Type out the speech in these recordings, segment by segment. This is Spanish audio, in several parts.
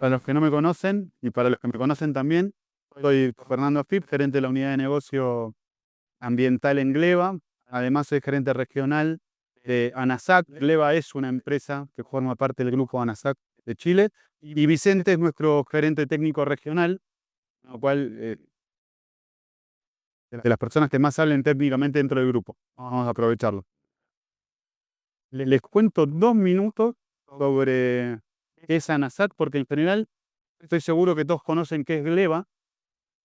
Para los que no me conocen y para los que me conocen también, soy Fernando Fip, gerente de la unidad de negocio ambiental en Gleva. Además, soy gerente regional de ANASAC. Gleva es una empresa que forma parte del grupo ANASAC de Chile. Y Vicente es nuestro gerente técnico regional, lo cual de las personas que más hablen técnicamente dentro del grupo. Vamos a aprovecharlo. Les cuento 2 minutos sobre qué es ANASAC, porque en general estoy seguro que todos conocen qué es Gleva,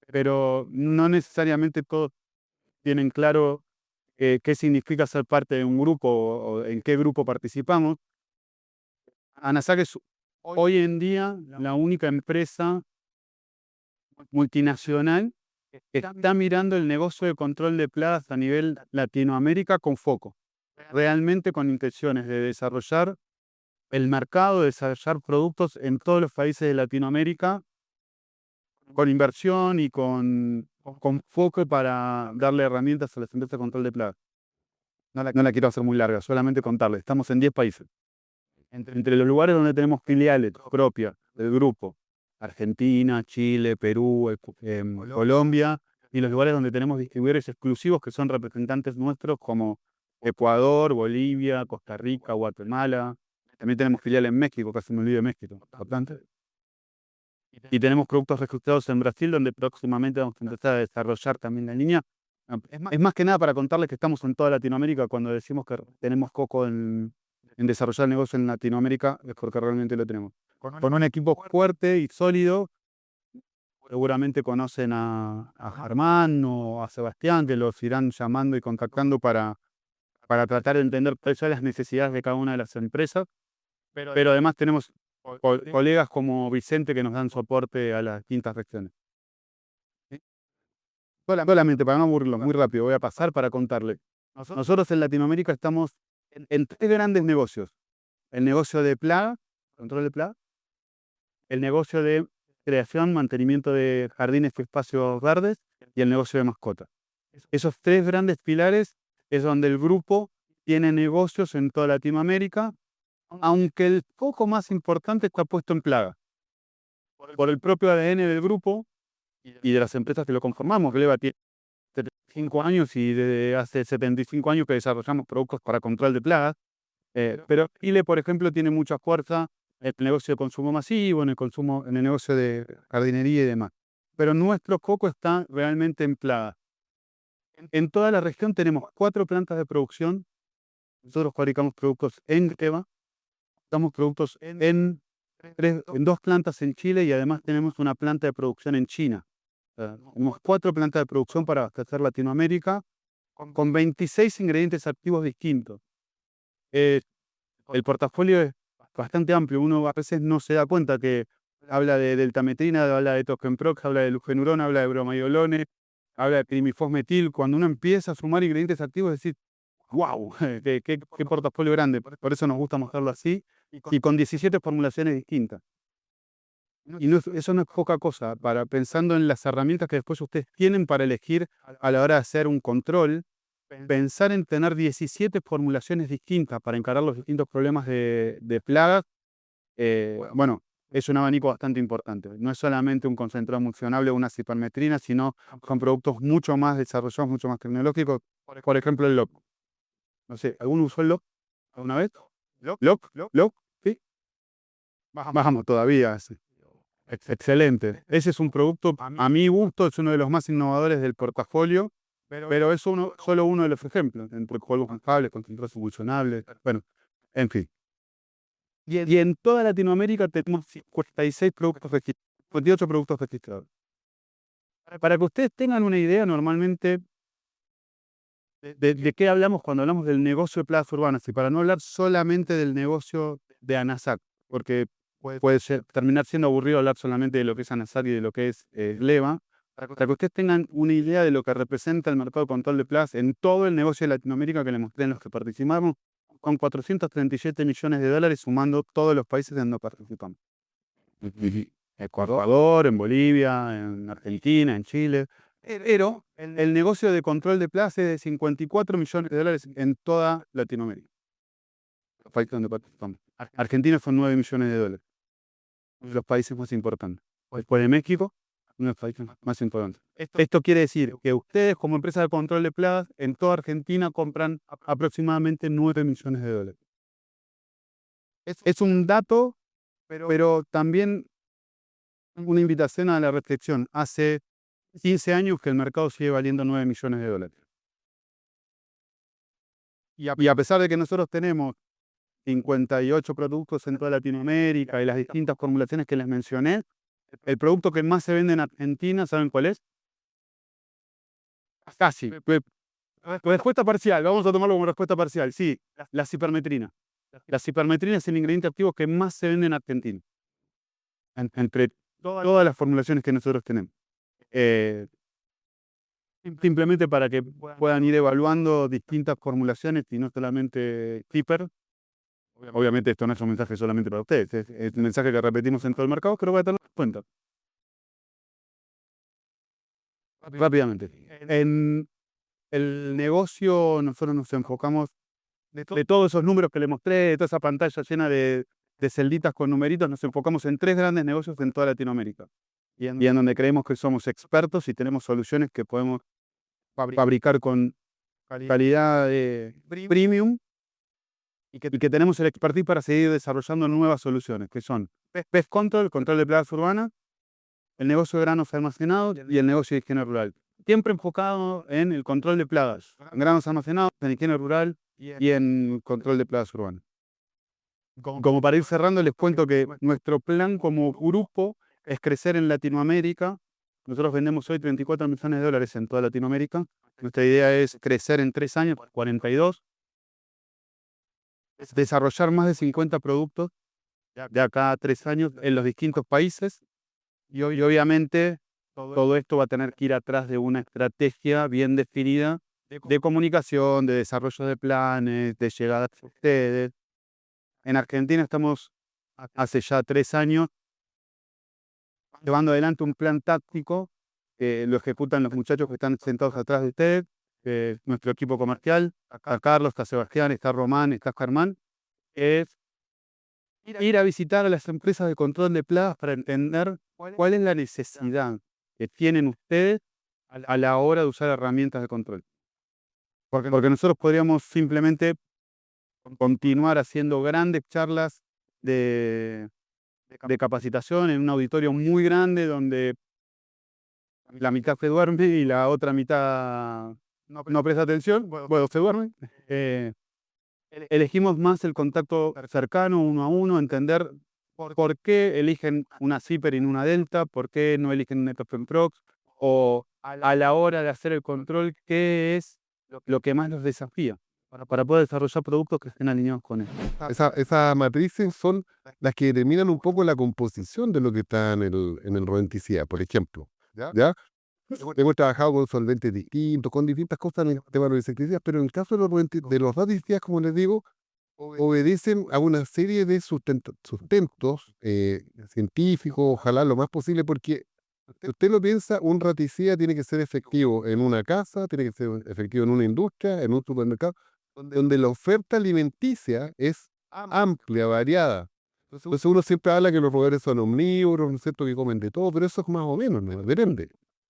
pero no necesariamente todos tienen claro qué significa ser parte de un grupo o en qué grupo participamos. ANASAC es hoy en día la única empresa multinacional que está mirando el negocio de control de plagas a nivel Latinoamérica con foco, realmente con intenciones de desarrollar el mercado, de desarrollar productos en todos los países de Latinoamérica con inversión y con foco para darle herramientas a las empresas de control de plagas. No la quiero hacer muy larga, solamente contarles. Estamos en 10 países. Entre los lugares donde tenemos filiales propias del grupo, Argentina, Chile, Perú, Colombia, y los lugares donde tenemos distribuidores exclusivos que son representantes nuestros como Ecuador, Bolivia, Costa Rica, Guatemala. También tenemos filiales en México, casi me olvidé de México, importante. Y tenemos productos registrados en Brasil, donde próximamente vamos a empezar a desarrollar también la línea. Es más que nada para contarles que estamos en toda Latinoamérica. Cuando decimos que tenemos foco en desarrollar el negocio en Latinoamérica, es porque realmente lo tenemos. Con un equipo fuerte y sólido. Seguramente conocen a Germán o a Sebastián, que los irán llamando y contactando para tratar de entender cuáles son las necesidades de cada una de las empresas. Pero además tenemos colegas como Vicente que nos dan soporte a las distintas regiones. Solamente para no aburrirlo, muy rápido, voy a pasar para contarle. Nosotros en Latinoamérica estamos en 3 grandes negocios. El negocio de plaga, control de plaga, el negocio de creación, mantenimiento de jardines y espacios verdes, y el negocio de mascotas. Esos 3 grandes pilares es donde el grupo tiene negocios en toda Latinoamérica, aunque el foco más importante está puesto en plaga. Por el propio ADN del grupo y de las empresas que lo conformamos. Gleva tiene 75 años y desde hace 75 años que desarrollamos productos para control de plagas. Pero Chile, por ejemplo, tiene mucha fuerza en el negocio de consumo masivo, en el negocio de jardinería y demás. Pero nuestro foco está realmente en plagas. En toda la región tenemos 4 plantas de producción. Nosotros fabricamos productos en Gleva, damos productos en 2 plantas en Chile y además tenemos una planta de producción en China. Tenemos 4 plantas de producción para abastecer Latinoamérica con 26 ingredientes activos distintos. El portafolio es bastante amplio. Uno a veces no se da cuenta que habla de deltametrina, habla de tokenprox, habla de lugenurón, habla de bromaiolone, habla de primifosmetil. Cuando uno empieza a sumar ingredientes activos, es decir, ¡wow! ¡Qué portafolio grande! Por eso nos gusta mostrarlo así y con 17 formulaciones distintas. Y eso no es poca cosa, pensando en las herramientas que después ustedes tienen para elegir a la hora de hacer un control, pensar en tener 17 formulaciones distintas para encarar los distintos problemas de plagas, bueno, es un abanico bastante importante. No es solamente un concentrado emulsionable o una cipermetrina, sino con productos mucho más desarrollados, mucho más tecnológicos. Por ejemplo, el LOC. No sé, ¿alguno usó el LOC alguna vez? ¿LOC? ¿Sí? Bajamos todavía. Excelente. Ese es un producto, a mi gusto, es uno de los más innovadores del portafolio, pero es solo uno de los ejemplos, entre polvos manjables, concentrados emulsionables, bueno, en fin. Y en toda Latinoamérica tenemos 56 productos registrados, 58 productos registrados. Para que ustedes tengan una idea, normalmente, de qué hablamos cuando hablamos del negocio de plagas urbanas, y para no hablar solamente del negocio de ANASAC, porque puede terminar siendo aburrido hablar solamente de lo que es ANASAC y de lo que es Gleva, para que ustedes tengan una idea de lo que representa el mercado de control de plagas en todo el negocio de Latinoamérica que les mostré en los que participamos, con $437 millones, sumando todos los países donde participamos. Ecuador, en Bolivia, en Argentina, en Chile. Pero el negocio de control de plagas es de $54 millones en toda Latinoamérica. Los países donde participamos. Argentina son $9 millones. de los países más importantes. Después de México, uno de los países más importantes. Esto quiere decir que ustedes, como empresa de control de plagas, en toda Argentina compran aproximadamente 9 millones de dólares. Es un dato, pero también una invitación a la reflexión. Hace 15 años que el mercado sigue valiendo 9 millones de dólares. Y a pesar de que nosotros tenemos 58 productos en toda Latinoamérica y las distintas formulaciones que les mencioné, el producto que más se vende en Argentina, ¿saben cuál es? Casi. Respuesta parcial, vamos a tomarlo como respuesta parcial. Sí, la cipermetrina. La cipermetrina es el ingrediente activo que más se vende en Argentina, entre todas las formulaciones que nosotros tenemos. Simplemente para que puedan ir evaluando distintas formulaciones y no solamente ciper. Obviamente esto no es un mensaje solamente para ustedes, es un mensaje que repetimos en todo el mercado, pero voy a tener en cuenta. Rápidamente. En el negocio nosotros nos enfocamos de todos esos números que les mostré, de toda esa pantalla llena de celditas con numeritos, nos enfocamos en 3 grandes negocios en toda Latinoamérica. Y en donde creemos que somos expertos y tenemos soluciones que podemos fabricar con calidad premium y que tenemos el expertise para seguir desarrollando nuevas soluciones, que son Pest Control, control de plagas urbanas, el negocio de granos almacenados y el negocio de higiene rural. Siempre enfocado en el control de plagas, en granos almacenados, en higiene rural y en control de plagas urbanas. Como para ir cerrando, les cuento que nuestro plan como grupo es crecer en Latinoamérica. Nosotros vendemos hoy 34 millones de dólares en toda Latinoamérica. Nuestra idea es crecer en 3 años, 42. Desarrollar más de 50 productos de acá a 3 años en los distintos países. Y obviamente todo esto va a tener que ir atrás de una estrategia bien definida de comunicación, de desarrollo de planes, de llegada a ustedes. En Argentina estamos hace ya 3 años llevando adelante un plan táctico que lo ejecutan los muchachos que están sentados atrás de ustedes, nuestro equipo comercial. Acá Carlos, está Sebastián, está Román, está Germán. Es ir a visitar a las empresas de control de plagas para entender cuál es la necesidad que tienen ustedes a la hora de usar herramientas de control. Porque nosotros podríamos simplemente continuar haciendo grandes charlas de capacitación en un auditorio muy grande donde la mitad se duerme y la otra mitad no presta atención, bueno, se duerme. Elegimos más el contacto cercano, uno a uno, entender por qué eligen una Ciper y no una Delta, por qué no eligen un Etopenprox, o a la hora de hacer el control, qué es lo que más los desafía para poder desarrollar productos que estén alineados con eso. Esas matrices son las que determinan un poco la composición de lo que está en el rodenticida, por ejemplo. ¿Ya? Hemos trabajado con solventes distintos, con distintas cosas en el tema de los insecticidas, pero en el caso de los radicidas, como les digo, obedecen a una serie de sustentos científicos, ojalá lo más posible, porque si usted lo piensa, un raticida tiene que ser efectivo en una casa, tiene que ser efectivo en una industria, en un supermercado, donde la oferta alimenticia es amplia, variada. Entonces uno siempre habla que los roedores son omnívoros, ¿no es cierto?, que comen de todo, pero eso es más o menos, ¿no? Depende.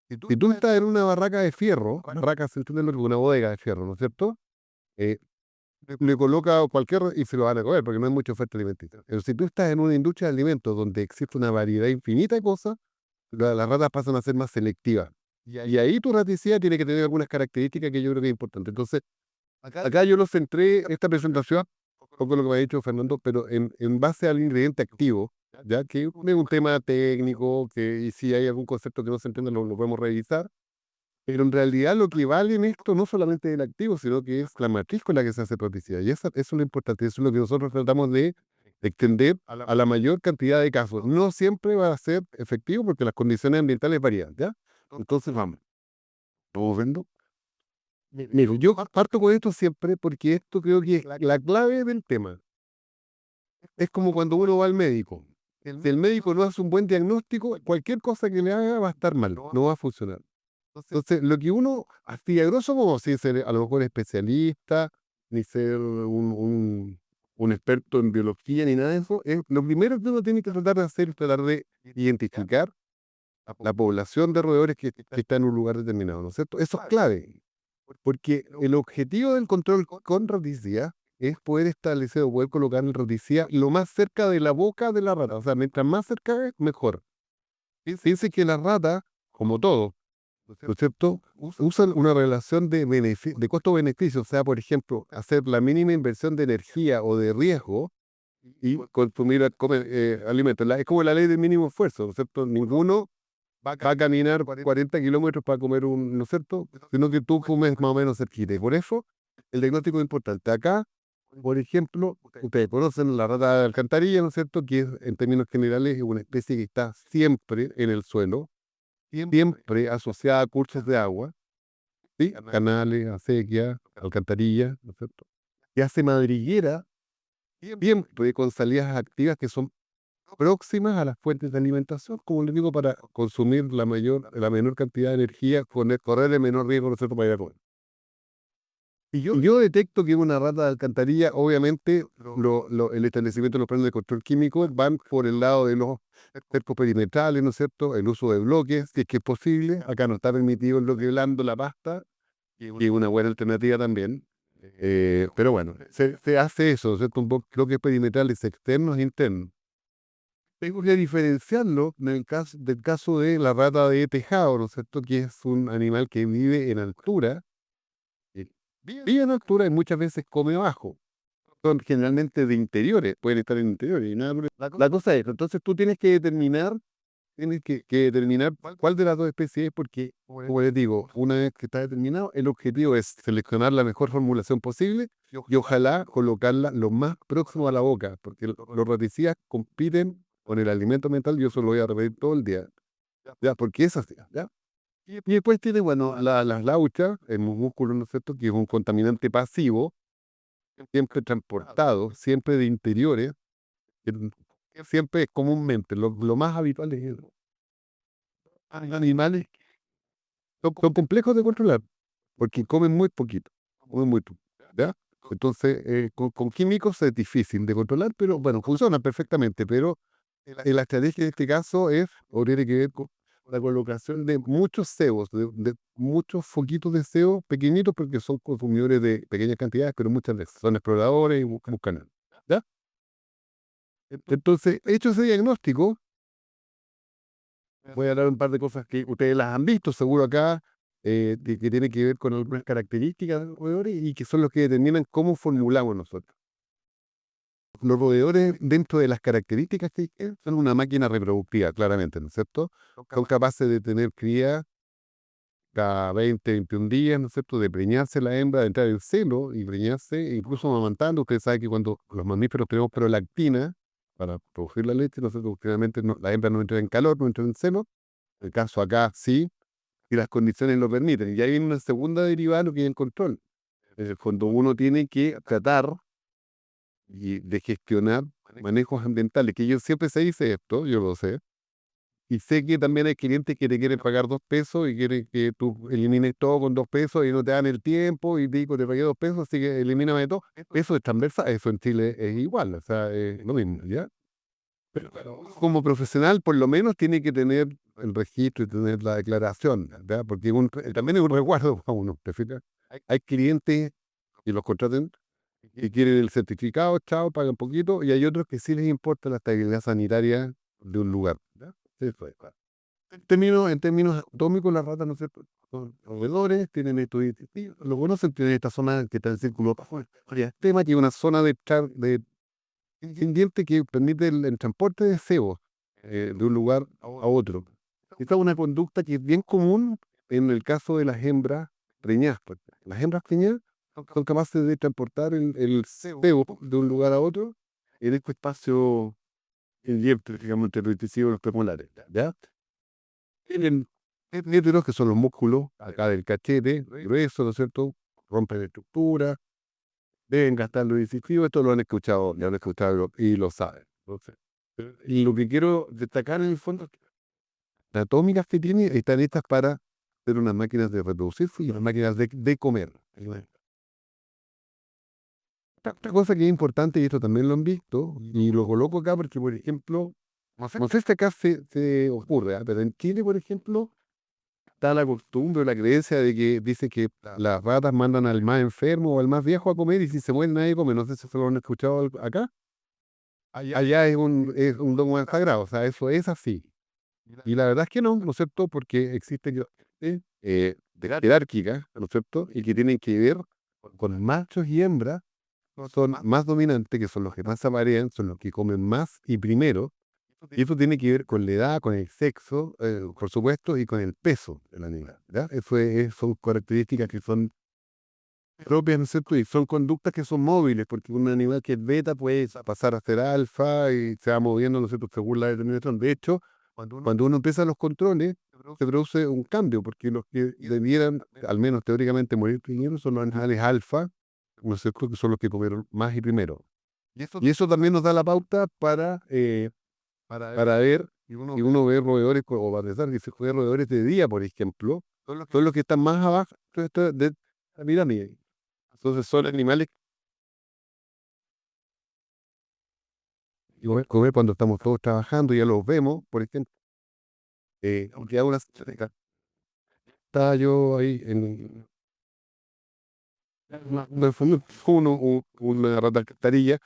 Si tú estás en una barraca de fierro, barraca se entiende como una bodega de fierro, ¿no es cierto? Le coloca cualquier y se lo van a comer porque no hay mucha oferta alimenticia. Pero si tú estás en una industria de alimentos donde existe una variedad infinita de cosas, las ratas pasan a ser más selectivas. Y ahí tu raticida tiene que tener algunas características que yo creo que es importante. Entonces, acá yo lo centré esta presentación, un poco lo que me ha dicho Fernando, pero en base al ingrediente activo, ya que es un tema técnico, y si hay algún concepto que no se entiende lo podemos revisar, pero en realidad lo que vale en esto no solamente es el activo, sino que es la matriz con la que se hace publicidad. Y eso es lo importante, eso es lo que nosotros tratamos de extender a la mayor cantidad de casos. No siempre va a ser efectivo porque las condiciones ambientales varían, ¿ya? Entonces vamos. ¿Estamos viendo? Mira, yo parto con esto siempre porque esto creo que es la clave del tema. Es como cuando uno va al médico. Si el médico no hace un buen diagnóstico, cualquier cosa que le haga va a estar mal, no va a funcionar. Entonces, lo que uno, así a grosso modo, sin ser a lo mejor especialista, ni ser un un experto en biología ni nada de eso, es lo primero que uno tiene que tratar de hacer es tratar de identificar la población de roedores que está en un lugar determinado, ¿no es cierto? Eso es clave, porque el objetivo del control con raticida es poder establecer o poder colocar el raticida lo más cerca de la boca de la rata. O sea, mientras más cerca es, mejor. Piense que la rata, como todo, ¿no es cierto? Usan una relación de costo-beneficio. O sea, por ejemplo, hacer la mínima inversión de energía o de riesgo y consumir alimentos. Es como la ley del mínimo esfuerzo, ¿no es cierto? Ninguno va a caminar 40 kilómetros para comer ¿no es cierto? Sino que tú comes más o menos cerquita. Y por eso el diagnóstico es importante. Acá, por ejemplo, ustedes conocen la rata de alcantarilla, ¿no es cierto? Que en términos generales es una especie que está siempre en el suelo, siempre asociada a cursos de agua, ¿sí? Canales, acequias, alcantarillas, ¿no es cierto? Que hace madriguera siempre con salidas activas que son próximas a las fuentes de alimentación, como les digo, para consumir la menor cantidad de energía, correr el menor riesgo, ¿no es cierto?, para ir a comer. Y yo detecto que una rata de alcantarilla, obviamente, el establecimiento de los planes de control químico van por el lado de los cercos perimetrales, ¿no es cierto?, el uso de bloques, si es que es posible. Acá no está permitido el bloque blando, la pasta, que es una buena alternativa también. Pero bueno, se hace eso, ¿no es cierto?, bloques perimetrales externos e internos. Tengo que diferenciarlo del caso de la rata de tejado, ¿no es cierto?, que es un animal que vive en altura. Vive en altura y muchas veces come abajo. Son generalmente de interiores, pueden estar en interiores. Y nada, la cosa es, entonces tú tienes que determinar cuál de las dos especies es, porque, como les digo, una vez que está determinado, el objetivo es seleccionar la mejor formulación posible y ojalá colocarla lo más próximo a la boca, porque los raticidas compiten con el alimento mental. Yo eso lo voy a repetir todo el día, ya, porque es así, ¿ya? Y después tiene, bueno, las lauchas, el músculo, ¿no es cierto?, que es un contaminante pasivo, siempre transportado, siempre de interiores, que siempre es comúnmente, lo más habitual es eso. Animales son complejos de controlar, porque comen muy poquito, comen muy poco, ¿ya? Entonces, con químicos es difícil de controlar, pero bueno, funcionan perfectamente, pero la estrategia en este caso o tiene que ver con la colocación de muchos cebos, de muchos foquitos de cebo pequeñitos, porque son consumidores de pequeñas cantidades, pero muchas veces son exploradores y buscan, ¿ya? Entonces, hecho ese diagnóstico, voy a hablar un par de cosas que ustedes las han visto seguro acá, que tiene que ver con algunas características de los roedores y que son los que determinan cómo formulamos nosotros. Los roedores, dentro de las características que tienen, son una máquina reproductiva, claramente, ¿no es cierto? Son capaces de tener cría cada 20, 21 días, ¿no es cierto?, de preñarse la hembra, de entrar en celo y preñarse, incluso amamantando. Ustedes saben que cuando los mamíferos tenemos prolactina para producir la leche, nosotros generalmente la hembra no entra en calor, no entra en celo. En el caso acá sí, y las condiciones lo permiten. Y ahí viene una segunda derivada, lo que es el control. Cuando uno tiene que tratar de gestionar manejos ambientales, que yo siempre se dice esto, yo lo sé, y sé que también hay clientes que te quieren pagar 2 pesos y quieren que tú elimines todo con 2 pesos y no te dan el tiempo y te digo, te pagué 2 pesos, así que elimíname todo. Eso es transversal, eso en Chile es igual, o sea, es lo mismo, ¿ya? Pero como profesional, por lo menos tiene que tener el registro y tener la declaración, ¿verdad? Porque también es un resguardo para uno, ¿te fijas? Hay clientes que los contraten que quieren el certificado, chao, pagan poquito, y hay otros que sí les importa la estabilidad sanitaria de un lugar, ¿verdad? Eso es, claro. En términos atómicos, las ratas, ¿no es cierto?, son roedores, tienen estos distintivos, lo conocen, tienen esta zona que está en círculo para afuera. El tema que es una zona de pendiente que permite el transporte de cebo de un lugar a otro. Esta es una conducta que es bien común en el caso de las hembras preñadas, pues. Las hembras preñadas son capaces de transportar el cebo de un lugar a otro en este espacio digamos, entre los intestinos y los premolares, ¿ya? Tienen néteros, que son los músculos acá del cachete, gruesos, ¿no es cierto? Rompen estructura, deben gastar los incisivos. Esto lo han escuchado y lo saben. Entonces, y lo que quiero destacar en el fondo es que las atómicas que tiene están hechas para ser unas máquinas de reproducirse y unas máquinas de comer. Otra cosa que es importante, y esto también lo han visto, y lo coloco acá porque, por ejemplo, no sé si acá se ocurre, pero en Chile, por ejemplo, está la costumbre o la creencia de que dice que las ratas mandan al más enfermo o al más viejo a comer y si se muere nadie come. No sé si se lo han escuchado acá. Allá es un dogma sagrado, o sea, eso es así. Y la verdad es que no, ¿no es cierto? Porque existe jerárquica, ¿no es cierto? Y que tienen que ver con machos y hembras, son más dominantes, que son los que más aparean, son los que comen más y primero. Y eso tiene que ver con la edad, con el sexo, por supuesto, y con el peso del animal, ¿ya? Son características que son propias, ¿no es cierto? Y son conductas que son móviles, porque un animal que es beta puede pasar a ser alfa y se va moviendo, ¿no es cierto?, según la determinación. De hecho, cuando uno empieza los controles, se produce un cambio, porque los que debieran, al menos teóricamente, morir primero son los animales alfa, ¿no es cierto?, que son los que comieron más y primero. Y eso también nos da la pauta para ver, y uno ve roedores, o para pensar que se ve roedores de día, por ejemplo, son los que están más abajo de la pirámide. Entonces son animales que comer cuando estamos todos trabajando, ya los vemos, por ejemplo. Aunque hago estaba yo ahí en una rata alcantarilla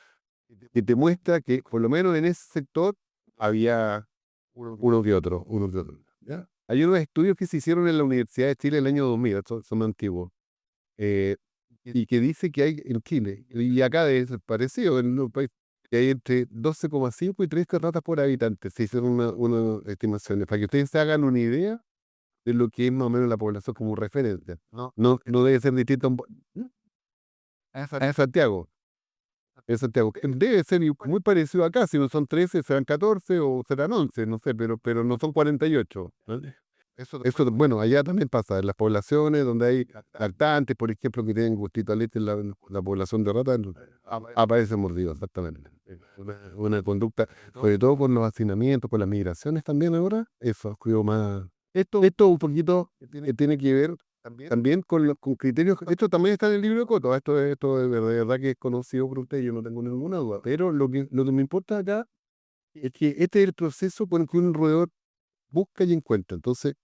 que te muestra que por lo menos en ese sector había uno que otro. ¿Ya? Hay unos estudios que se hicieron en la Universidad de Chile el año 2000, son antiguos, y que dice que hay en Chile, y acá es parecido, en un país, que hay entre 12,5 y 13 ratas por habitante. Se hicieron una estimaciones, para que ustedes se hagan una idea de lo que es más o menos la población como referencia. No debe ser distinto en Santiago. En Santiago. Debe ser muy parecido acá, si no son 13, serán 14 o serán 11, no sé, pero no son 48. ¿No? Eso, bueno, allá también pasa, en las poblaciones donde hay lactantes, por ejemplo, que tienen gustito a leche, la población de ratas aparece mordido, exactamente. Una conducta, sobre todo con los hacinamientos, con las migraciones también ahora, eso creo más. Esto un poquito tiene que ver también con criterios. Esto también está en el libro de Coto. Esto de verdad que es conocido por usted, yo no tengo ninguna duda. Pero lo que me importa acá es que este es el proceso por el que un roedor busca y encuentra. Entonces,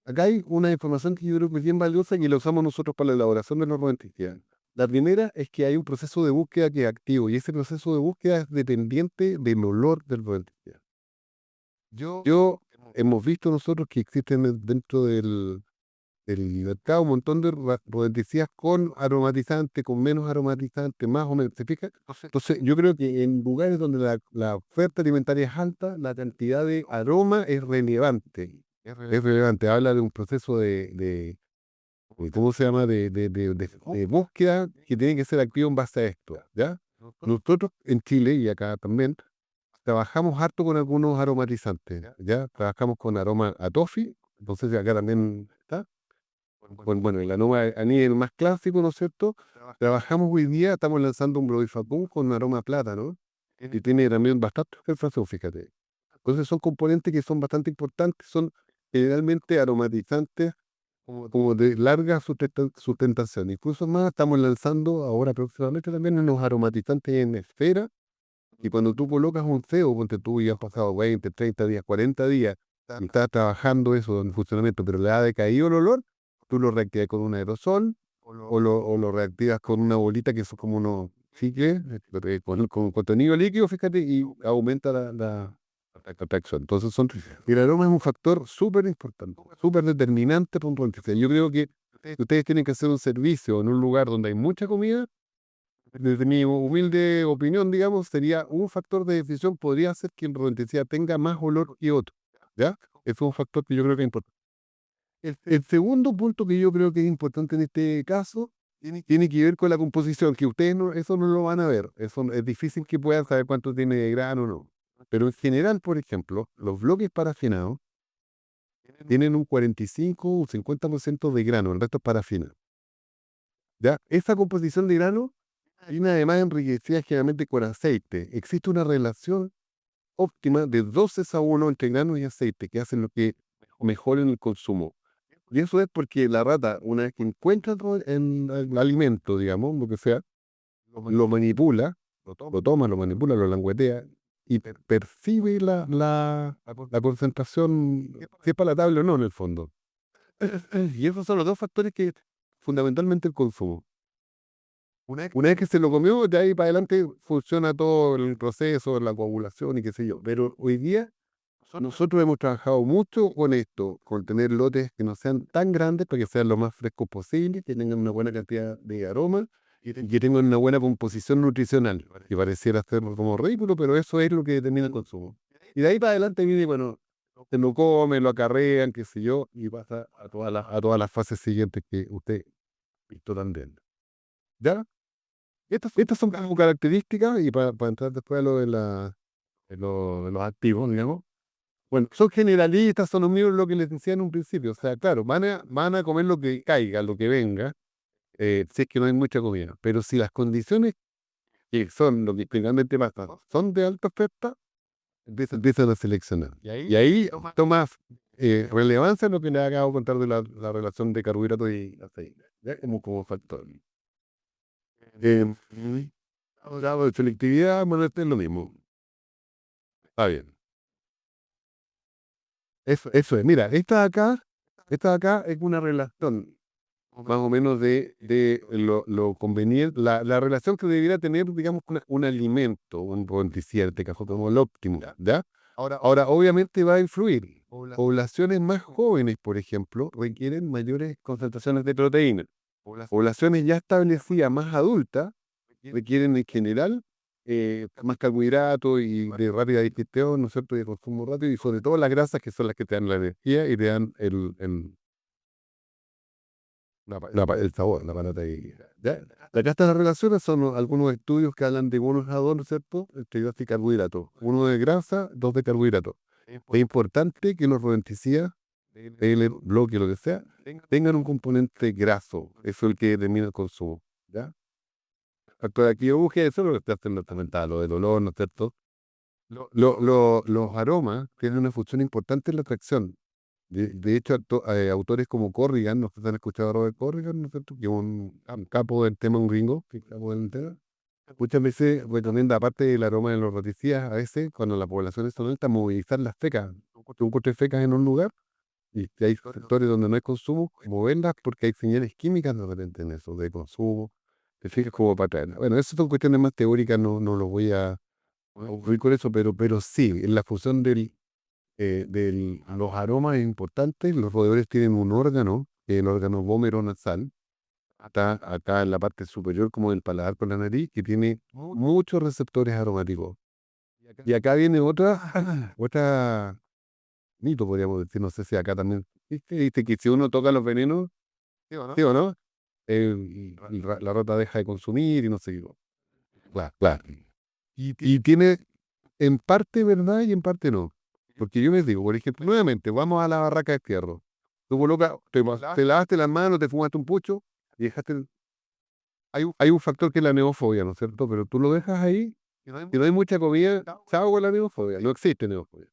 acá hay una información que yo creo que es bien valiosa y la usamos nosotros para la elaboración de los rodentistas. La primera es que hay un proceso de búsqueda que es activo y ese proceso de búsqueda es dependiente del olor del rodentista. Hemos visto nosotros que existen dentro del mercado un montón de rodenticidas con aromatizante, con menos aromatizante, más o menos. ¿Se fija? Entonces, yo creo que en lugares donde la oferta alimentaria es alta, la cantidad de aroma es relevante. Es relevante. Habla de un proceso ¿cómo se llama? De búsqueda que tiene que ser activo en base a esto. ¿Ya? Nosotros en Chile y acá también trabajamos harto con algunos aromatizantes. ¿Ya? Trabajamos con aroma a toffee. Entonces acá también está. Bueno, el aroma a nivel más clásico, ¿no es cierto? Trabajamos hoy día, estamos lanzando un Brodifacum con aroma a plátano y tiene también bastante filtración, fíjate. Entonces son componentes que son bastante importantes, son generalmente aromatizantes como de larga sustentación. Incluso más, estamos lanzando ahora próximamente también unos aromatizantes en esfera y cuando tú colocas un CEO, ponte tú y has pasado 20, 30 días, 40 días y estás trabajando eso en funcionamiento, pero le ha decaído el olor, tú lo reactivas con un aerosol o lo reactivas con una bolita que son como unos cicles con contenido líquido, fíjate, y aumenta la atracción. Entonces el aroma es un factor súper importante, súper determinante para un rodenticida. Yo creo que ustedes tienen que hacer un servicio en un lugar donde hay mucha comida. Desde mi humilde opinión, digamos, sería un factor de decisión, podría hacer que el rodenticida tenga más olor que otro. ¿Ya? Es un factor que yo creo que es importante. El segundo punto que yo creo que es importante en este caso tiene que ver con la composición, que ustedes eso no lo van a ver. Eso es difícil que puedan saber cuánto tiene de grano o no. Pero en general, por ejemplo, los bloques parafinados tienen un 45 o 50% de grano, el resto es parafina. ¿Ya? Esa composición de grano viene además enriquecida generalmente con aceite. Existe una relación óptima de 12:1 entre grano y aceite que hacen lo que mejoren el consumo. Y eso es porque la rata, una vez que encuentra el alimento, digamos, lo que sea, lo manipula, lo toma, lo manipula, lo languetea y percibe la concentración, si es palatable o no en el fondo. Y esos son los dos factores que fundamentalmente el consumo. Una vez que se lo comió, de ahí para adelante funciona todo el proceso, la coagulación y qué sé yo. Pero hoy día nosotros hemos trabajado mucho con esto, con tener lotes que no sean tan grandes para que sean lo más frescos posible, que tengan una buena cantidad de aroma y que tengan una buena composición nutricional. Que pareciera ser como ridículo, pero eso es lo que determina el consumo. Y de ahí para adelante viene, bueno, se lo comen, lo acarrean, qué sé yo, y pasa a todas las fases siguientes que usted visto también. ¿Ya? Estas son como características, y para entrar después a lo de los activos, digamos. Bueno, son generalistas, son amigos lo que les decía en un principio. O sea, claro, van a comer lo que caiga, lo que venga, si es que no hay mucha comida. Pero si las condiciones que son lo que finalmente pasa son de alta oferta, empiezan a seleccionar. Y ahí toma relevancia lo que le acabo de contar de la relación de carbohidratos y aceite, ¿ya? Como factor. Ahora, de selectividad, bueno, este es lo mismo. Está bien. Eso es. Mira, esta de acá es una relación más o menos de lo conveniente, la relación que debiera tener, digamos, un alimento, un noticiero, caso como el óptimo, ¿ya? Ahora, obviamente va a influir. Poblaciones más jóvenes, por ejemplo, requieren mayores concentraciones de proteína. Poblaciones ya establecidas, más adultas, requieren en general más carbohidratos y de rápida digestión, ¿no es cierto?, y de consumo rápido, y sobre todo las grasas, que son las que te dan la energía y te dan el sabor, la palata ahí. ¿Ya? Acá están las relaciones, son algunos estudios que hablan de bonos a dos, ¿no es cierto?, entre grasa y carbohidratos. Uno de grasa, dos de carbohidratos. Es importante que los rodenticidas, el bloque, lo que sea, tengan un componente graso. Eso es el que determina el consumo. ¿Ya? Factor aquí yo busqué eso, lo que está haciendo mental, lo del olor, ¿no es cierto? Los aromas tienen una función importante en la atracción. De hecho, autores como Corrigan, no sé si han escuchado a Robert Corrigan, ¿no es cierto?, que es un capo del tema, un gringo, que es capo del tema. Muchas veces recomienda, aparte del aroma de los raticidas, a veces, cuando la población es alta, movilizar las fecas. Tú encuentres fecas en un lugar, y si hay sectores donde no hay consumo, moverlas porque hay señales químicas de repente en eso, de consumo. Te fijas como para atrás. Bueno, esas son cuestiones más teóricas, no lo voy a aburrir con eso, pero sí, en la función de los aromas es importante. Los roedores tienen un órgano, el órgano vómero-nasal, acá en la parte superior, como del paladar con la nariz, que tiene muchos receptores aromáticos. Y acá viene otra mito, podríamos decir, no sé si acá también, ¿viste que si uno toca los venenos, ¿sí o no? La rata deja de consumir y no sé qué. Claro, claro. Y tiene en parte verdad y en parte no. Porque yo les digo, por ejemplo, nuevamente, vamos a la barraca de fierro. Tú colocas, te lavaste las manos, te fumaste un pucho y dejaste. Hay un factor que es la neofobia, ¿no es cierto? Pero tú lo dejas ahí, y no hay mucha comida, chao con la neofobia. No existe neofobia.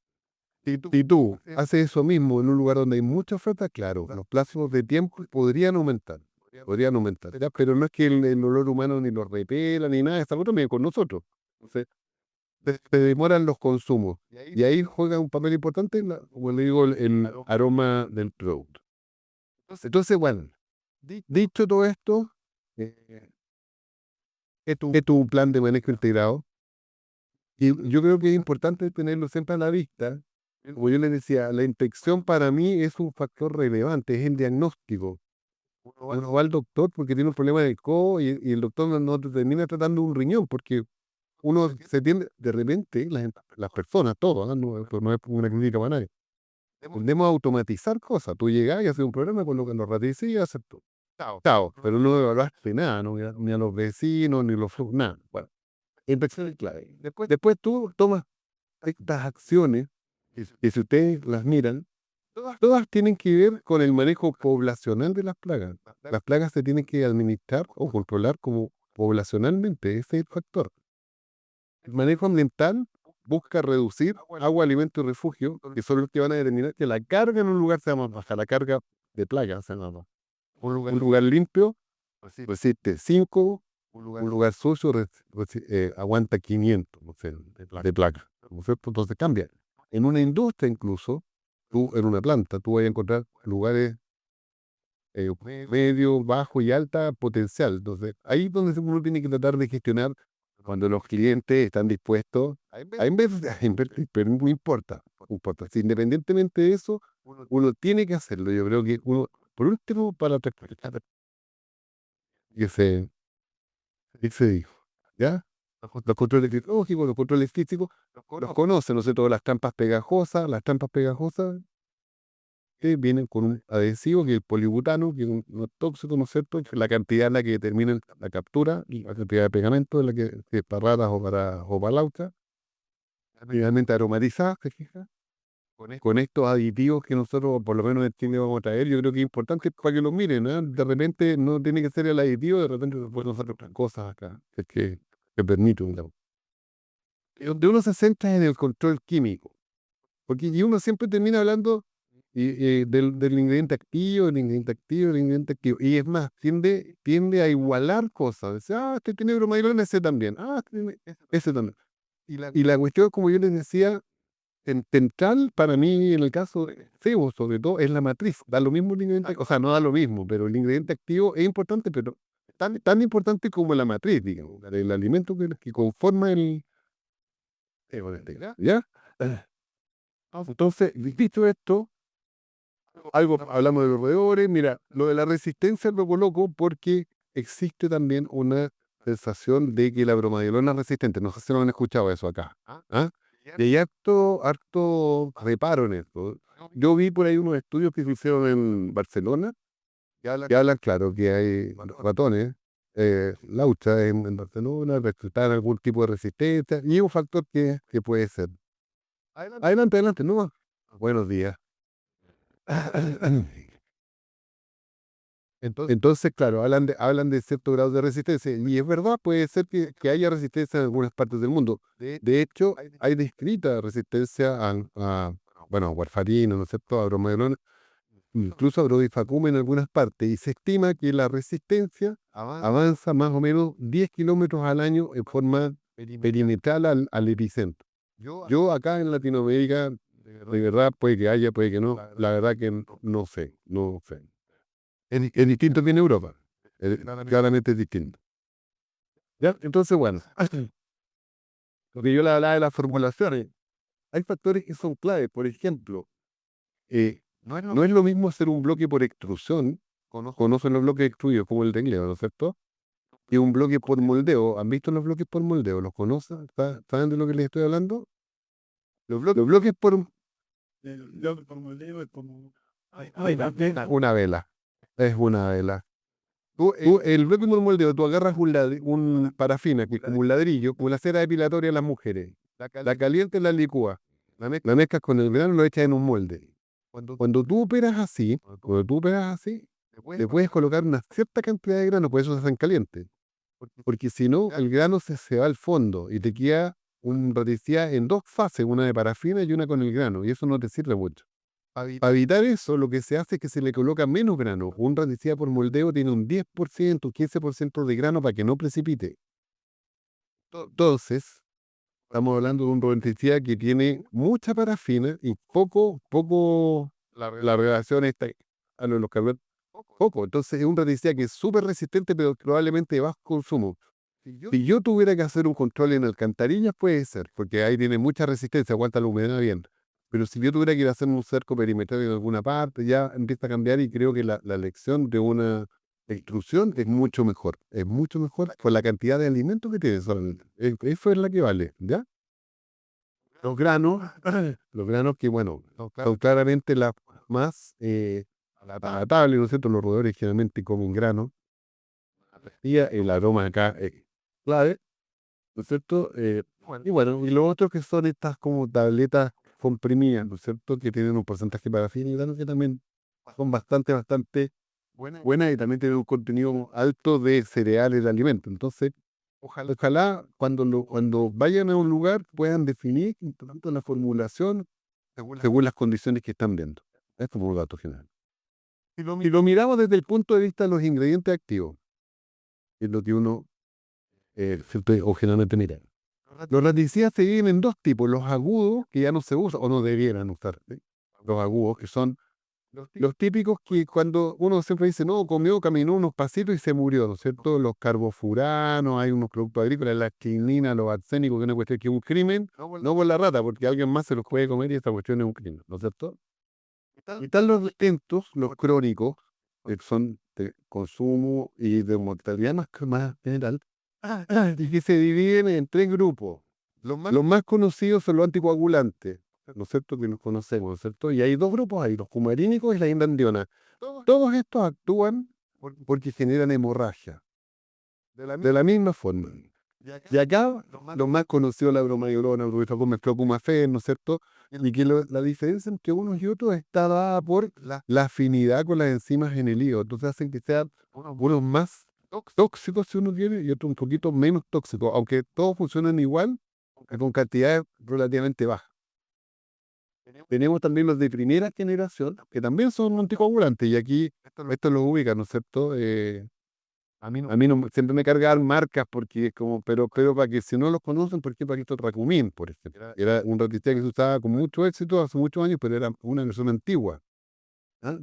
Si tú haces eso mismo en un lugar donde hay mucha oferta, claro, los plazos de tiempo podrían aumentar. Podrían aumentar. ¿Ya? Pero no es que el olor humano ni lo repela ni nada, está también con nosotros. Entonces, se demoran los consumos. Y ahí juega un papel importante, como le digo, el aroma del producto. Entonces, bueno, dicho todo esto, es tu plan de manejo integrado. Y yo creo que es importante tenerlo siempre a la vista. Como yo les decía, la infección para mí es un factor relevante, es el diagnóstico. Uno va al doctor porque tiene un problema del codo, y el doctor no te termina tratando un riñón, porque uno se tiende, de repente, las personas, todos, ¿ah? No, esto no es una clínica para nadie, tendemos a automatizar cosas. Tú llegas y haces un programa con lo que nos raticidas, haces todo. Chao, pero no evaluaste nada, ¿no? Ni a los vecinos, ni los nada. Bueno, infección es clave. Después tú tomas estas acciones, y si ustedes las miran, todas tienen que ver con el manejo poblacional de las plagas. Las plagas se tienen que administrar o controlar como poblacionalmente, ese es el factor. El manejo ambiental busca reducir agua, alimento y refugio, que son los que van a determinar que la carga en un lugar sea más baja, la carga de plagas sea más baja. Un lugar limpio resiste 5 un lugar sucio aguanta 500, no sé, de placa, ¿no es cierto? Entonces cambia. En una industria incluso, en una planta, tú vas a encontrar lugares medio, bajo y alta potencial. Entonces, ahí es donde uno tiene que tratar de gestionar cuando los clientes están dispuestos a invertir, pero no importa, no importa. Si independientemente de eso, uno tiene que hacerlo. Yo creo que uno, por último, para transportar, que se dijo, ¿ya? Los controles tecnológicos, los controles físicos, los conocen, no sé, todas las trampas pegajosas que vienen con un adhesivo que es el polibutano, que es un tóxico, ¿no es cierto? Que la cantidad en la que determina la captura y la cantidad de pegamento en la que es para ratas o para laucha, finalmente aromatizada, ¿se fija? Con estos aditivos que nosotros, por lo menos en Chile, vamos a traer, yo creo que es importante para que lo miren, ¿eh? De repente no tiene que ser el aditivo, de repente se pueden usar otras cosas acá, que permiten, digamos. Y donde uno se centra en el control químico, porque y uno siempre termina hablando del ingrediente activo, el ingrediente activo, el ingrediente activo. Y es más, tiende a igualar cosas. Dice, este tiene bromairona, ese también. Este tiene ese también. Y la cuestión, como yo les decía, central para mí, en el caso de cebo, sobre todo, es la matriz. Da lo mismo el ingrediente, o sea, no da lo mismo, pero el ingrediente activo es importante, pero tan importante como la matriz, digamos, el alimento que conforma el cebo, ¿ya? Entonces, dicho esto, hablamos de los roedores. Mira, lo de la resistencia lo coloco porque existe también una sensación de que la bromadilona es resistente. No sé si lo han escuchado eso acá. ¿Ah? Y hay harto reparo en esto. Yo vi por ahí unos estudios que se hicieron en Barcelona que hablan, claro, que hay ratones, laucha en Barcelona, resultan algún tipo de resistencia y es un factor que puede ser. Adelante, adelante, no. Buenos días. Entonces, claro, hablan de cierto grado de resistencia. Y es verdad, puede ser que haya resistencia en algunas partes del mundo. De hecho, hay descrita resistencia bueno, a warfarina, ¿no es cierto?, a bromadelona, incluso a brodifacoum en algunas partes. Y se estima que la resistencia avanza más o menos 10 kilómetros al año en forma perimetral al epicentro. Yo acá en Latinoamérica, de verdad, puede que haya, puede que no. La verdad que no sé, no sé. Es distinto que en Europa. Claramente es distinto. ¿Ya? Entonces, bueno, lo que yo le hablaba de las formulaciones, hay factores que son claves. Por ejemplo, no es lo mismo hacer un bloque por extrusión, conocen los bloques extruidos como el de Gleo, ¿no es cierto? Y un bloque por moldeo. ¿Han visto los bloques por moldeo? ¿Los conocen? ¿Saben de lo que les estoy hablando? Los bloques por moldeo es como una vela. Es una vela. El bloque por moldeo, tú agarras un parafina, que es como un ladrillo, como la cera depilatoria de las mujeres. La calientas, la licúas. La mezclas con el grano y lo echas en un molde. Cuando tú operas así, le puedes colocar una cierta cantidad de grano, por eso se hacen calientes. Porque si no, el grano se va al fondo y te queda un raticía en dos fases, una de parafina y una con el grano, y eso no te sirve mucho. Para evitar eso, lo que se hace es que se le coloca menos grano. Un raticida por moldeo tiene un 10%, 15% de grano para que no precipite. Entonces, estamos hablando de un raticida que tiene mucha parafina y la relación está a los carbohidratos, poco. Entonces, es un raticida que es súper resistente, pero probablemente de bajo consumo. Si yo tuviera que hacer un control en alcantarillas, puede ser, porque ahí tiene mucha resistencia, aguanta la humedad bien. Pero si yo tuviera que ir a hacer un cerco perimetral en alguna parte, ya empieza a cambiar y creo que la elección de una extrusión es mucho mejor. Es mucho mejor por la cantidad de alimentos que tiene solamente. Eso es la que vale, ¿ya? Los granos, los granos que, bueno, son claramente las más palatables, ¿no es cierto? Los roedores generalmente comen grano. Y el aroma acá es clave, ¿no es cierto? Y bueno, y lo otro que son estas como tabletas comprimidas, ¿no es cierto? Que tienen un porcentaje de parafina y grano que también son bastante buenas y también tienen un contenido alto de cereales de alimentos. Entonces, ojalá cuando vayan a un lugar puedan definir tanto la formulación según las condiciones que están viendo. Esto es como un dato general. Si lo miramos desde el punto de vista de los ingredientes activos, es lo que uno ¿cierto? O generalmente mirar. Los raticidas se dividen en dos tipos, los agudos, que ya no se usan o no debieran usar, ¿sí? Los agudos, que son los típicos que cuando uno siempre dice, no, comió, caminó unos pasitos y se murió, ¿no es cierto? Los carbofuranos, hay unos productos agrícolas, la quinina, los arsénicos, que es una cuestión que es un crimen, no por la rata, porque alguien más se los puede comer y esta cuestión es un crimen, ¿no es cierto? Y están los lentos, los crónicos, que son de consumo y de mortalidad más general, y que se dividen en tres grupos. Los más conocidos son los anticoagulantes, ¿no es cierto? Que los conocemos, ¿no es cierto? Y hay dos grupos ahí, los cumarínicos y la indandiona. Todos estos actúan porque generan hemorragia. De la misma forma. Y acá, los más conocidos, la bromaviolona, el clocumafén, ¿no es cierto? Y que la diferencia entre unos y otros está dada por la afinidad con las enzimas en el hígado. Entonces hacen que sean unos más tóxicos si uno quiere y otros un poquito menos tóxicos, aunque todos funcionan igual, con cantidades relativamente bajas. Tenemos también los de primera generación, que también son anticoagulantes, y aquí esto los ubica, ¿no es cierto? A mí no, siempre me cargan marcas porque es como, pero para que si no los conocen, ¿por qué? Para que esto Racumín, por ejemplo. Era un raticida que se usaba con mucho éxito hace muchos años, pero era una versión antigua. ¿Ah?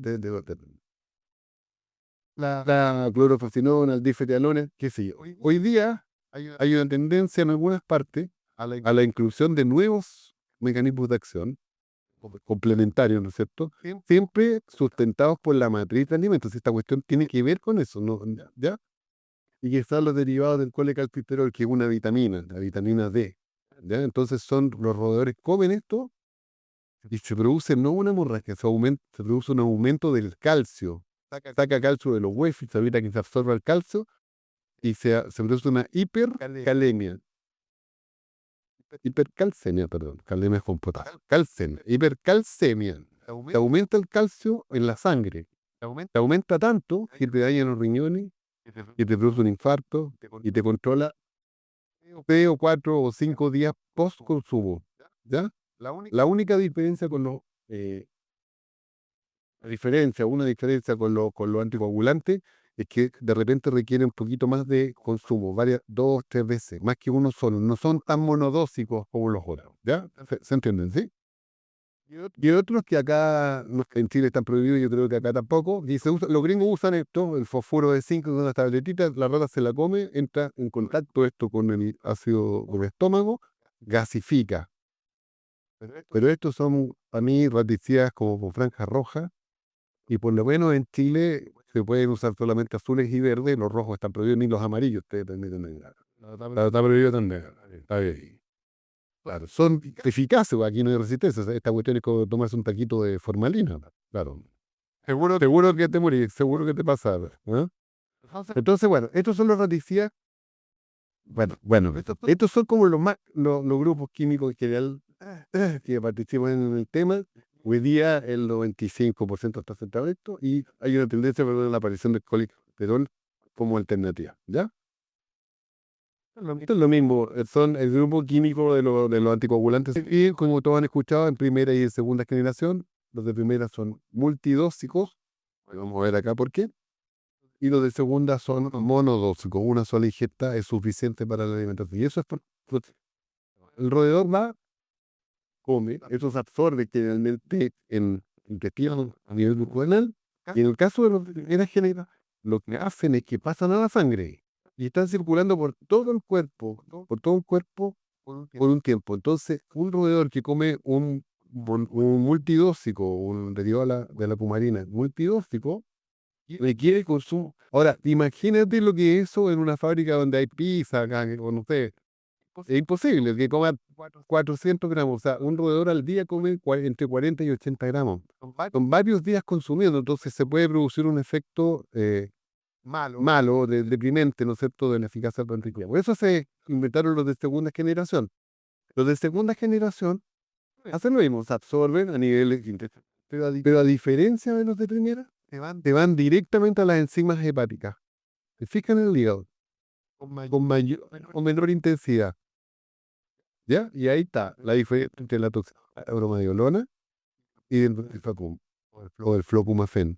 La clorofenacina, el difetialona, qué sé yo. Hoy día hay una tendencia en algunas partes a la inclusión de nuevos mecanismos de acción complementarios, ¿no es cierto? Siempre sustentados por la matriz de alimentos. Esta cuestión tiene que ver con eso, ¿no? ¿Ya? Y que están los derivados del colecalciferol, que es una vitamina, la vitamina D. ¿Ya? Entonces los roedores comen esto y se produce no una hemorragia, se produce un aumento del calcio. Saca calcio de los huesos, se evita que se absorba el calcio y se produce una hipercalemia. Hipercalcemia, perdón. Calemia es con potasio. Calcemia. Hipercalcemia. Te aumenta el calcio en la sangre. Te aumenta tanto que te daña los riñones, que te produce un infarto y te controla 3 o 4 o 5 días post consumo. ¿Ya? La única diferencia con los una diferencia con los anticoagulantes es que de repente requiere un poquito más de consumo, 2 o 3 veces, más que uno solo. No son tan monodósicos como los otros. ¿Ya? ¿Se entienden? ¿Sí? Y otros que acá en Chile están prohibidos, yo creo que acá tampoco. Y los gringos usan esto, el fosfuro de zinc, con una tabletita, la rata se la come, entra en contacto esto con el ácido del estómago, gasifica. Pero estos son, para mí, raticidas como con franja roja. Y por lo menos en Chile se pueden usar solamente azules y verdes, los rojos están prohibidos, ni los amarillos. Ustedes también tienen. Está prohibido también. Está bien. Claro, son eficaces, pues, aquí no hay resistencia. Esta cuestión es como tomarse un taquito de formalina. Claro. Seguro que te morís, seguro que te pasa. ¿Eh? Entonces, bueno, estos son los raticidas. Bueno, estos son como los grupos químicos en general que participan en el tema. Hoy día el 95% está centrado en esto y hay una tendencia a la aparición del colesterol como alternativa. ¿Ya? Esto es lo mismo, son el grupo químico de los anticoagulantes y como todos han escuchado en primera y en segunda generación, los de primera son multidóxicos, vamos a ver acá por qué, y los de segunda son monodóxicos, una sola ingesta es suficiente para la alimentación. Y eso es el roedor va, come, eso se absorbe generalmente en intestino a nivel bucodenal, y en el caso de los de primera generación, lo que hacen es que pasan a la sangre y están circulando por todo el cuerpo, por un tiempo. Entonces, un roedor que come un multidóxico, un derivado de la cumarina multidóxico, requiere consumo. Ahora, imagínate lo que es eso en una fábrica donde hay pizza, o no sé. Es imposible que coma 400 gramos. O sea, un roedor al día come entre 40 y 80 gramos. Son varios días consumiendo, entonces se puede producir un efecto malo, deprimente, ¿no es cierto?, de la eficacia del anticuerpo. Por eso se inventaron los de segunda generación. Los de segunda generación hacen lo mismo, se absorben a niveles intestinales. Pero a diferencia de los de primera, te van directamente a las enzimas hepáticas. Se fijan en el hígado con mayor o menor intensidad. ¿Ya? Y ahí está la diferencia entre la toxina bromadiolona y el flocumafén.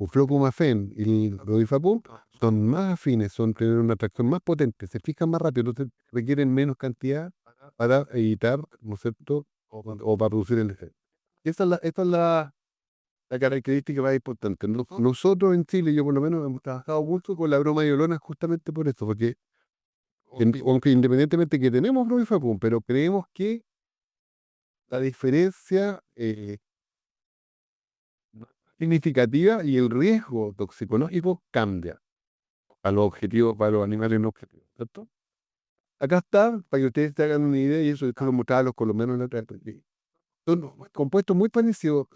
Flocomafén y el Rodifapum son más afines, tienen una atracción más potente, se fijan más rápido, entonces requieren menos cantidad para evitar, ¿no es cierto?, o para producir el efecto. Esta es la característica más importante. Nosotros en Chile, yo por lo menos, hemos trabajado mucho con la bromayolona justamente por esto, porque aunque independientemente que tenemos Rodifapum, pero creemos que la diferencia significativa y el riesgo toxicológico cambia a los objetivos, para los animales no objetivos, ¿cierto? Acá está, para que ustedes se hagan una idea, y eso es como mostraba a los colombianos en la otra vez. Son compuestos muy parecidos,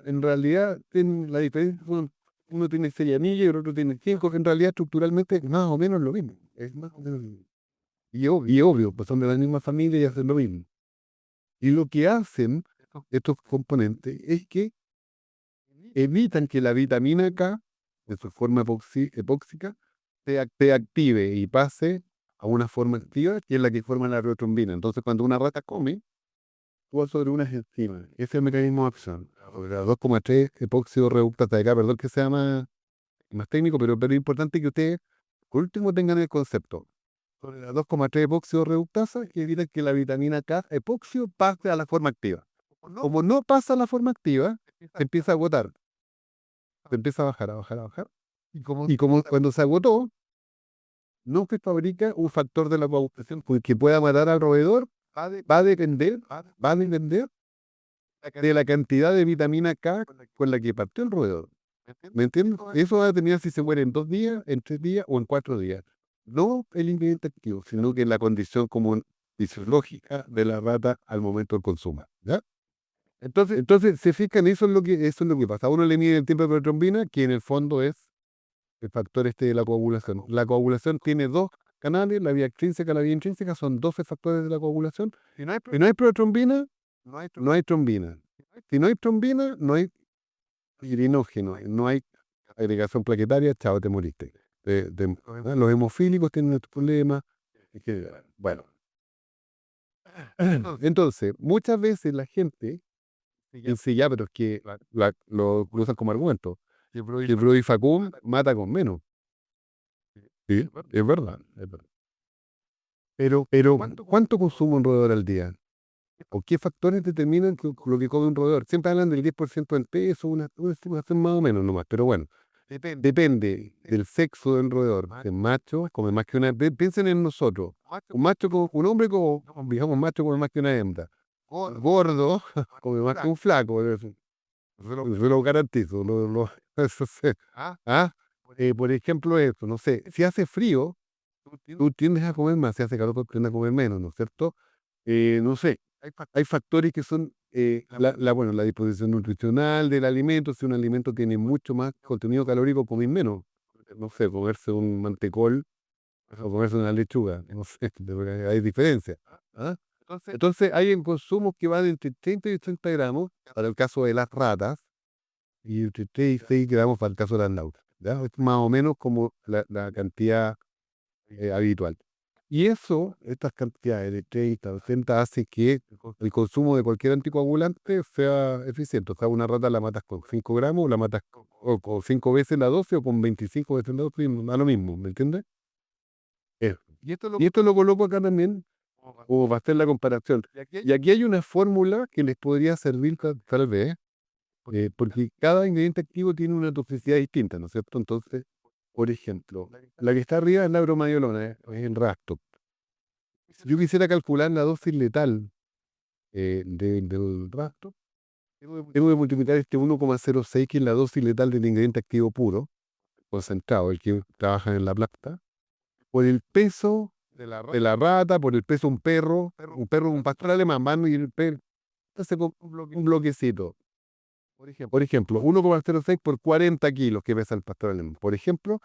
en realidad, la diferencia son, uno tiene 6 anillas y el otro tiene 5, que en realidad estructuralmente es más o menos lo mismo, es más o menos lo mismo. Y obvio, pues son de la misma familia y hacen lo mismo. Y lo que hacen estos componentes es que evitan que la vitamina K, de su forma epóxica, se active y pase a una forma activa, que es la que forma la retrotrombina. Entonces, cuando una rata come, actúa sobre unas enzimas. Ese es el mecanismo de acción. La 2,3 epóxido reductasa de K, perdón que sea más técnico, pero es importante que ustedes, por último, tengan el concepto. Sobre la 2,3 epóxido reductasa, que evita que la vitamina K epóxido pase a la forma activa. Como no pasa a la forma activa, se empieza a agotar. Se empieza a bajar, a bajar, a bajar. Y como cuando se agotó, no se fabrica un factor de la coagulación que pueda matar al roedor, va a depender de la cantidad de vitamina K con la que partió el roedor. ¿Me entiendes? Eso va a determinar si se muere en 2 días, en 3 días o en 4 días. No el ingrediente activo, sino que la condición común fisiológica de la rata al momento del consumo. ¿Ya? Entonces, se fijan, eso es lo que pasa. A uno le mide el tiempo de protrombina, que en el fondo es el factor de la coagulación. La coagulación tiene 2 canales, la vía extrínseca y la vía intrínseca, son 12 factores de la coagulación. Si no hay protrombina, no hay trombina. Si no hay trombina, no hay pirinógeno, no hay agregación plaquetaria, chao, te moriste. Los hemofílicos tienen este problema. Bueno, entonces, muchas veces la gente dice, ya, pero es que lo usan como argumento. El Rodifapum mata con menos. Sí, es verdad, es verdad. Pero ¿cuánto consume un roedor al día? ¿O qué factores determinan lo que come un roedor? Siempre hablan del 10% del peso, una estimación más o menos nomás, pero bueno, depende del sexo del roedor. El macho come más que una hembra. Piensen en nosotros. Un hombre digamos, macho come más que una hembra. Gordo come más que un flaco. Eso lo garantizo. Eso sé. Por ejemplo, eso, no sé, si hace frío, tú tiendes a comer más, si hace calor, tú tiendes a comer menos, ¿no es cierto? No sé, hay factores que son la disposición nutricional del alimento. Si un alimento tiene mucho más contenido calórico, comer menos. No sé, comerse un mantecol o comerse una lechuga, no sé, hay diferencia. ¿Ah? Entonces hay en consumos que van entre 30 y 80 gramos para el caso de las ratas y entre 3 y 6 gramos para el caso de las lautas. ¿Ya? Es más o menos como la cantidad habitual. Y estas cantidades de 30, 80 hace que el consumo de cualquier anticoagulante sea eficiente. O sea, una rata la matas con 5 gramos, la matas con 5 veces la dosis o con 25 veces la dosis, da lo mismo, ¿me entiendes? Y esto lo coloco acá también, como para hacer la comparación. Y aquí hay una fórmula que les podría servir tal vez, porque cada ingrediente activo tiene una toxicidad distinta, ¿no es cierto? Entonces, por ejemplo, la que está arriba es la bromayolona, es el rastro. Si yo quisiera calcular la dosis letal del rastro, tengo que multiplicar este 1,06, que es la dosis letal del ingrediente activo puro, concentrado, el que trabaja en la planta, por el peso de la rata, por el peso de un pastor alemán, van y el perro hace un bloquecito. Por ejemplo, 1,06 por 40 kilos que pesa el pastor alemán. Por ejemplo,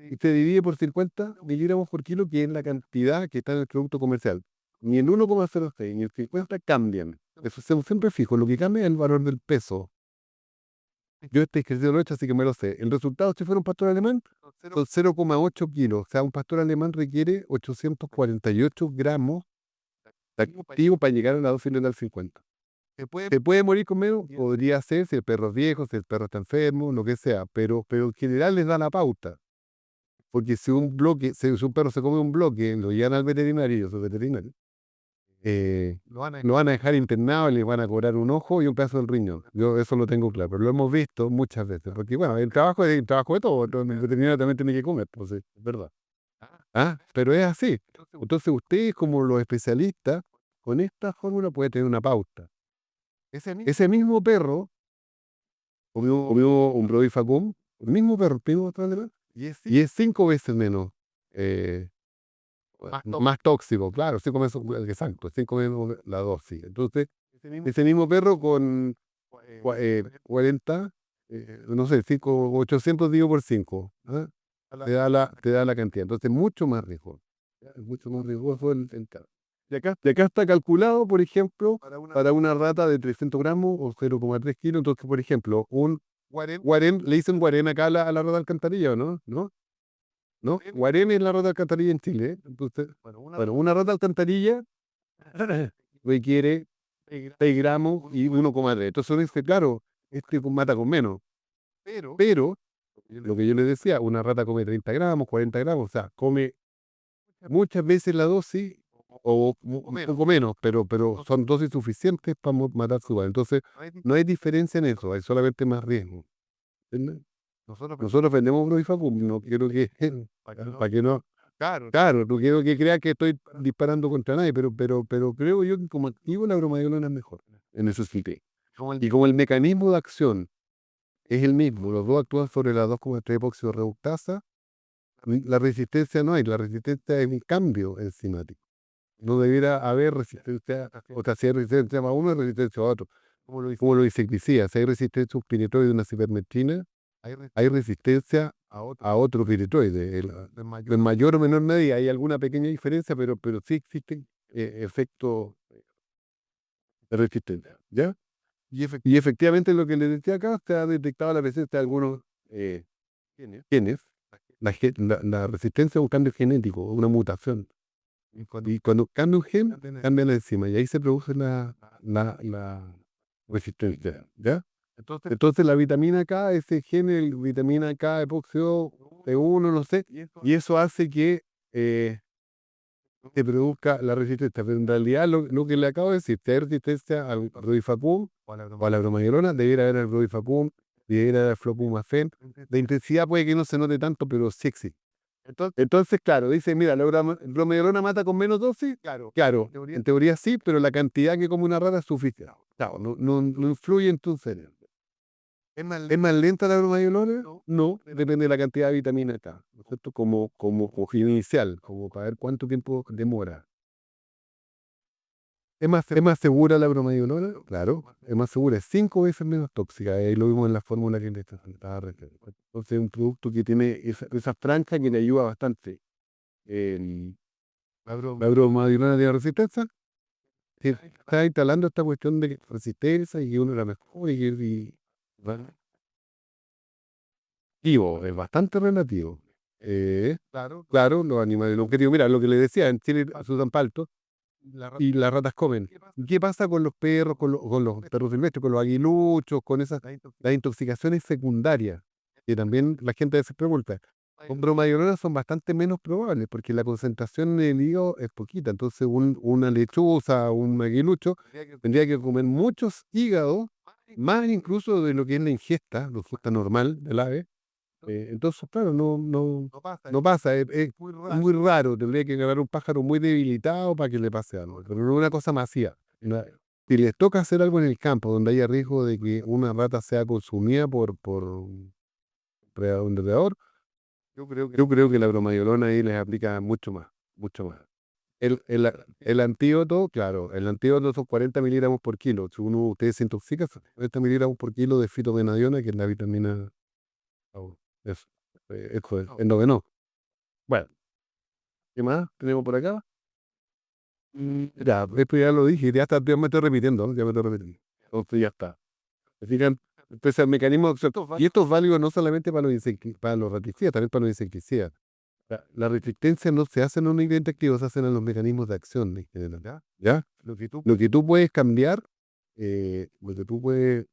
y se divide por 50 miligramos por kilo, que es la cantidad que está en el producto comercial. Ni el 1,06 ni el 50 cambian. Eso es siempre fijo. Lo que cambia es el valor del peso. Yo este ejercicio lo he hecho, así que me lo sé. El resultado, si fuera un pastor alemán, son 0,8 kilos. O sea, un pastor alemán requiere 848 gramos de activo para llegar a la dosis letal 50. ¿Se puede morir con menos? Podría ser si el perro es viejo, si el perro está enfermo, lo que sea, pero en general les da la pauta. Porque si si un perro se come un bloque, lo llevan al veterinario, yo soy veterinario, lo van a dejar internado y le van a cobrar un ojo y un pedazo del riñón. Yo eso lo tengo claro, pero lo hemos visto muchas veces. Porque bueno, el trabajo de todo, el veterinario también tiene que comer, pues, sí, es verdad. Pero es así. Entonces ustedes como los especialistas, con esta fórmula puede tener una pauta. Ese mismo perro comió un Brodifacum, el mismo perro, el mismo animal, y es 5 veces menos más tóxico, claro, 5 veces, exacto, 5 veces la dosis. Entonces, ese mismo perro con 40, no sé, 800 dividido por 5, te da la cantidad. Entonces, mucho más riesgoso. Es mucho más riesgoso el caso. De acá está calculado, por ejemplo, para una rata de 300 gramos o 0,3 kilos. Entonces, por ejemplo, un guarén, le dicen guarén acá a la rata alcantarilla, ¿o no? ¿No? ¿No? Guarén es la rata alcantarilla en Chile. Entonces, bueno, una rata alcantarilla requiere 6 gramos y 1,3. Entonces uno dice, claro, este mata con menos. Pero, lo que yo les decía, una rata come 30 gramos, 40 gramos, o sea, come muchas veces la dosis o un poco menos, pero son dosis suficientes para matar su igual. Entonces, no hay diferencia en eso, hay solamente más riesgo. ¿Entiendes? Nosotros vendemos Brodifacum, no quiero que, para que no, claro, no quiero que crea que estoy disparando contra nadie, pero creo yo que como activo la bromadilona es mejor en eso sí. Y como el mecanismo de acción es el mismo, los dos actúan sobre la 2,3 reductasa, la resistencia no hay, la resistencia es un cambio enzimático. No debiera haber resistencia, o sea, si hay resistencia a uno, hay resistencia a otro. Como lo dice Glicía, si hay resistencia a un piritoide de una cipermetrina, hay resistencia a otro piritoide. En mayor o menor medida hay alguna pequeña diferencia, pero sí existen efectos de resistencia. ¿Ya? Y efectivamente lo que les decía acá, se ha detectado la presencia de algunos genes. La resistencia a un cambio genético, una mutación. Y cuando cambia un gen, cambia la enzima y ahí se produce la resistencia. ¿Ya? Entonces la vitamina K, ese gen, el vitamina K epóxido T1, no sé, y eso hace que se produzca la resistencia. Pero en realidad lo que le acabo de decir, si hay resistencia al Brodifacum o a la bromagelona, debiera haber el Brodifacum, debiera haber el Flocumacén. De intensidad puede que no se note tanto, pero sí existe. Entonces, claro, dice, mira, la bromagelona mata con menos dosis. Claro, en teoría sí, pero la cantidad que come una rata es suficiente. Claro, no influye en tu cerebro. ¿Es más lenta la bromagelona? No, depende de la cantidad de vitamina K, ¿no es cierto? Como objetivo inicial, como para ver cuánto tiempo demora. ¿Es más segura la bromagelona? Claro, es más segura, es 5 veces menos tóxica. Ahí lo vimos en la fórmula que le estaba refiriendo. Entonces es un producto que tiene esa franja que le ayuda bastante. La bromagelona tiene resistencia. Sí, está instalando esta cuestión de resistencia y que uno era mejor ¿vale? Es bastante relativo. Claro, los animales, lo que digo, mira, lo que le decía, en Chile se usan paltos y las ratas comen. ¿Qué pasa con los perros, con los perros silvestres, con los aguiluchos, con las intoxicaciones secundarias? Que también la gente a veces pregunta. Con bromayoneras son bastante menos probables porque la concentración en el hígado es poquita. Entonces, una lechuza, un aguilucho, tendría que comer muchos hígados, más incluso de lo que es la ingesta normal del ave. Entonces, claro, no pasa, es muy raro. Tendría que agarrar un pájaro muy debilitado para que le pase algo, pero no es una cosa masiva. Si les toca hacer algo en el campo donde haya riesgo de que una rata sea consumida por un depredador, yo creo que la bromagelona ahí les aplica mucho más, mucho más. El antídoto, claro, el antídoto son 40 miligramos por kilo. Si ustedes se intoxican, son 40 miligramos por kilo de fitobenadiona, que es la vitamina A. Eso, eso es endovenoso. Bueno, ¿qué más tenemos por acá? Ya, esto ya lo dije, ya me estoy repitiendo, ¿no? Ya me estoy repitiendo. Entonces ya está. ¿Se fijan? Entonces el mecanismo, y esto es válido no solamente para los raticidas, también para los insecticidas. La resistencia no se hace en un ingrediente activo, se hacen en los mecanismos de acción en general. ¿Ya? Lo que tú puedes cambiar donde tú puedes,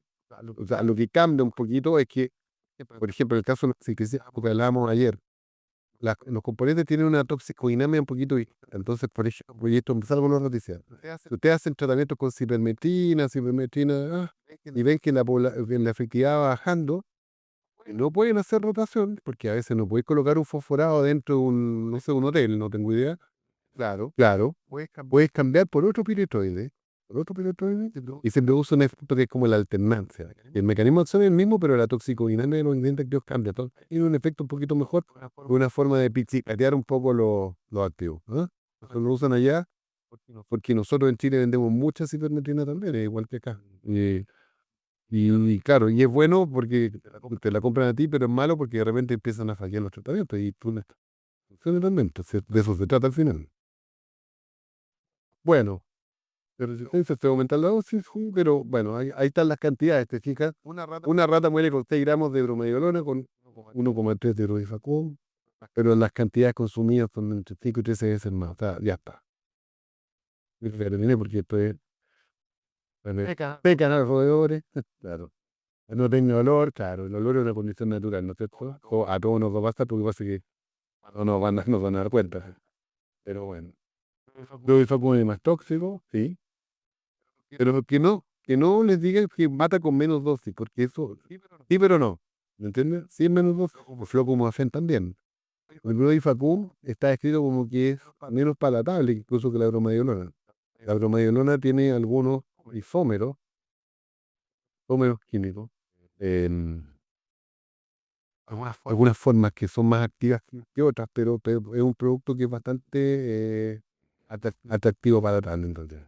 o sea, lo que cambia un poquito es que, por ejemplo, en el caso de los pesticidas que hablábamos ayer, los componentes tienen una toxicodinámica un poquito distinta. Entonces, por ejemplo, y esto empezar con las noticias. Ustedes hacen tratamientos con cipermetrina, y ven que que la efectividad va bajando. No pueden hacer rotación, porque a veces no puedes colocar un fosforado dentro de un, no sé, un hotel, no tengo idea. Claro, puedes cambiar por otro piretroide, y se produce un efecto que es como la alternancia. El mecanismo de acción es el mismo, pero la toxicodinámica de los ingredientes activos cambia. Todo. Tiene un efecto un poquito mejor, una forma de pichicatear un poco los activos. ¿Ah? Lo usan allá, porque nosotros en Chile vendemos mucha cipermetrina también, igual que acá. Y claro, y es bueno porque te la compran a ti, pero es malo porque de repente empiezan a fallar los tratamientos y tú no estás. Funciona también, entonces, de eso se trata al final. Bueno, de resistencia se aumenta la dosis, sí, pero bueno, ahí están las cantidades, ¿te fijas? Una rata muere con 6 gramos de bromeliolona con 1,3 de rodifacón, pero las cantidades consumidas son entre 5 y 13 veces más. O sea, ya está. Y terminé porque esto es. Pecan a los roedores, claro. No tiene olor, claro, el olor es una condición natural, ¿no es cierto? A todos nos va a pasar porque pasa que no nos van a dar cuenta. Pero bueno. Los Facundo es más tóxico, sí. Pero que no les digan que mata con menos dosis, porque eso, sí, pero no. ¿Me entiendes? Sí, menos dosis. Como Flocomacén también. El Brodifacoum está escrito como que es menos palatable incluso que la bromadiolona. La bromadiolona tiene algunos isómeros químicos, en algunas formas que son más activas que otras, pero es un producto que es bastante atractivo para tal, entonces.